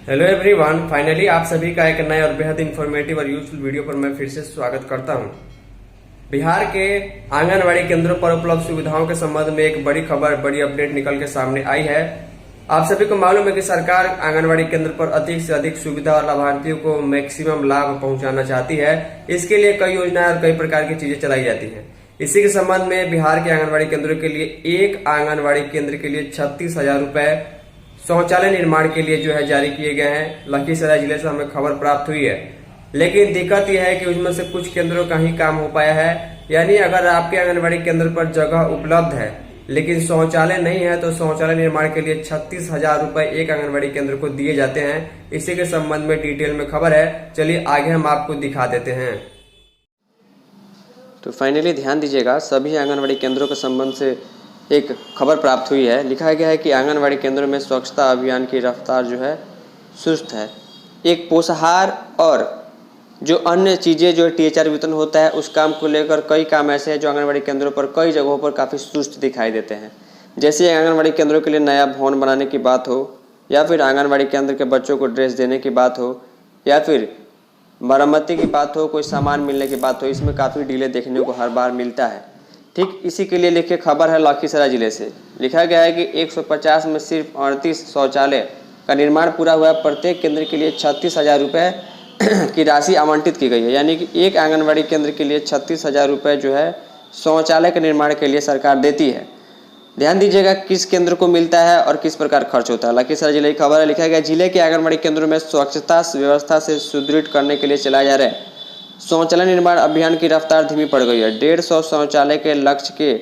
Hello everyone, finally आप सभी का एक नए और बेहद इंफॉर्मेटिव और यूजफुल वीडियो पर मैं फिर से स्वागत करता हूं। बिहार के आंगनबाड़ी केंद्रों पर उपलब्ध सुविधाओं के संबंध में एक बड़ी खबर, बड़ी अपडेट निकल के सामने आई है। आप सभी को मालूम है कि सरकार आंगनबाड़ी केंद्र पर अधिक से अधिक सुविधा और लाभार्थियों को मैक्सिमम लाभ पहुंचाना चाहती है। इसके लिए कई योजनाएं और कई प्रकार की चीजें चलाई जाती है। इसी के संबंध में बिहार के आंगनबाड़ी केंद्रों के लिए एक आंगनबाड़ी केंद्र के लिए 36,000 रुपए शौचालय निर्माण के लिए जारी किए गए हैं। लखीसराय जिले से हमें खबर प्राप्त हुई है, लेकिन दिक्कत यह है कि उसमें से कुछ केंद्रों का ही काम हो पाया है। यानी अगर आपके आंगनबाड़ी केंद्र पर जगह उपलब्ध है लेकिन शौचालय नहीं है तो शौचालय निर्माण के लिए 36,000 रुपए एक आंगनबाड़ी केंद्र को दिए जाते हैं। इसी के संबंध में डिटेल में खबर है, चलिए आगे हम आपको दिखा देते हैं। तो फाइनली ध्यान दीजिएगा, सभी आंगनबाड़ी केंद्रों के संबंध से एक खबर प्राप्त हुई है। लिखा गया है कि आंगनबाड़ी केंद्रों में स्वच्छता अभियान की रफ्तार सुस्त है। एक पोषाहार और जो अन्य चीज़ें THR वितरण होता है उस काम को लेकर कई काम ऐसे हैं जो आंगनबाड़ी केंद्रों पर कई जगहों पर काफ़ी सुस्त दिखाई देते हैं। जैसे आंगनबाड़ी केंद्रों के लिए नया भवन बनाने की बात हो, या फिर आंगनबाड़ी केंद्र के बच्चों को ड्रेस देने की बात हो, या फिर मरम्मती की बात हो, कोई सामान मिलने की बात हो, इसमें काफ़ी डिले देखने को हर बार मिलता है। ठीक इसी के लिए लिखिए खबर है लखीसराय जिले से। लिखा गया है कि 150 में सिर्फ 38 शौचालय का निर्माण पूरा हुआ है। प्रत्येक केंद्र के लिए 36,000 रुपये की राशि आवंटित की गई है। यानी कि एक आंगनबाड़ी केंद्र के लिए 36,000 रुपये शौचालय के निर्माण के लिए सरकार देती है। ध्यान दीजिएगा किस केंद्र को मिलता है और किस प्रकार खर्च होता है। लखीसराय जिले की खबर है। लिखा गया जिले के आंगनबाड़ी केंद्रों में स्वच्छता व्यवस्था से सुदृढ़ करने के लिए चलाए जा रहे शौचालय निर्माण अभियान की रफ्तार धीमी पड़ गई है। 150 शौचालय के लक्ष्य के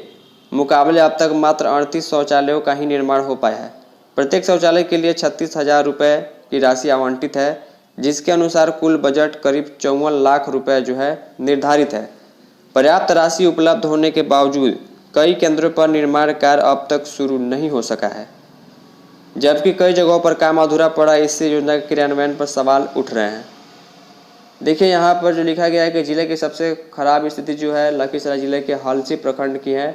मुकाबले अब तक मात्र 38 शौचालयों का ही निर्माण हो पाया है। प्रत्येक शौचालय के लिए 36,000 रुपये की राशि आवंटित है, जिसके अनुसार कुल बजट करीब 54 लाख रुपए निर्धारित है। पर्याप्त राशि उपलब्ध होने के बावजूद कई केंद्रों पर निर्माण कार्य अब तक शुरू नहीं हो सका है, जबकि कई जगहों पर काम अधूरा पड़ा। इससे योजना के क्रियान्वयन पर सवाल उठ रहे हैं। देखिए यहाँ पर जो लिखा गया है कि जिले की सबसे खराब स्थिति लखीसराय जिले के हलसी प्रखंड की है,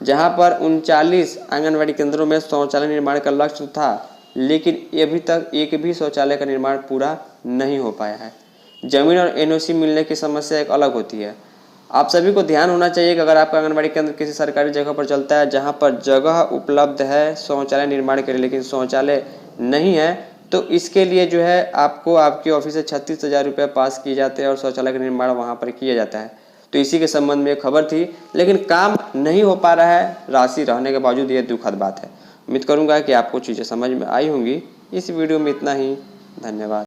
जहाँ पर 39 आंगनबाड़ी केंद्रों में शौचालय निर्माण का लक्ष्य था, लेकिन अभी तक एक भी शौचालय का निर्माण पूरा नहीं हो पाया है। जमीन और NOC मिलने की समस्या एक अलग होती है। आप सभी को ध्यान होना चाहिए कि अगर आपका आंगनबाड़ी केंद्र किसी सरकारी जगह पर चलता है जहाँ पर जगह उपलब्ध है शौचालय निर्माण के लिए, लेकिन शौचालय नहीं है, तो इसके लिए आपको आपके ऑफिस से 36,000 रुपये पास किए जाते हैं और शौचालय का निर्माण वहाँ पर किया जाता है। तो इसी के संबंध में एक खबर थी, लेकिन काम नहीं हो पा रहा है राशि रहने के बावजूद। ये दुखद बात है। उम्मीद करूँगा कि आपको चीज़ें समझ में आई होंगी। इस वीडियो में इतना ही। धन्यवाद।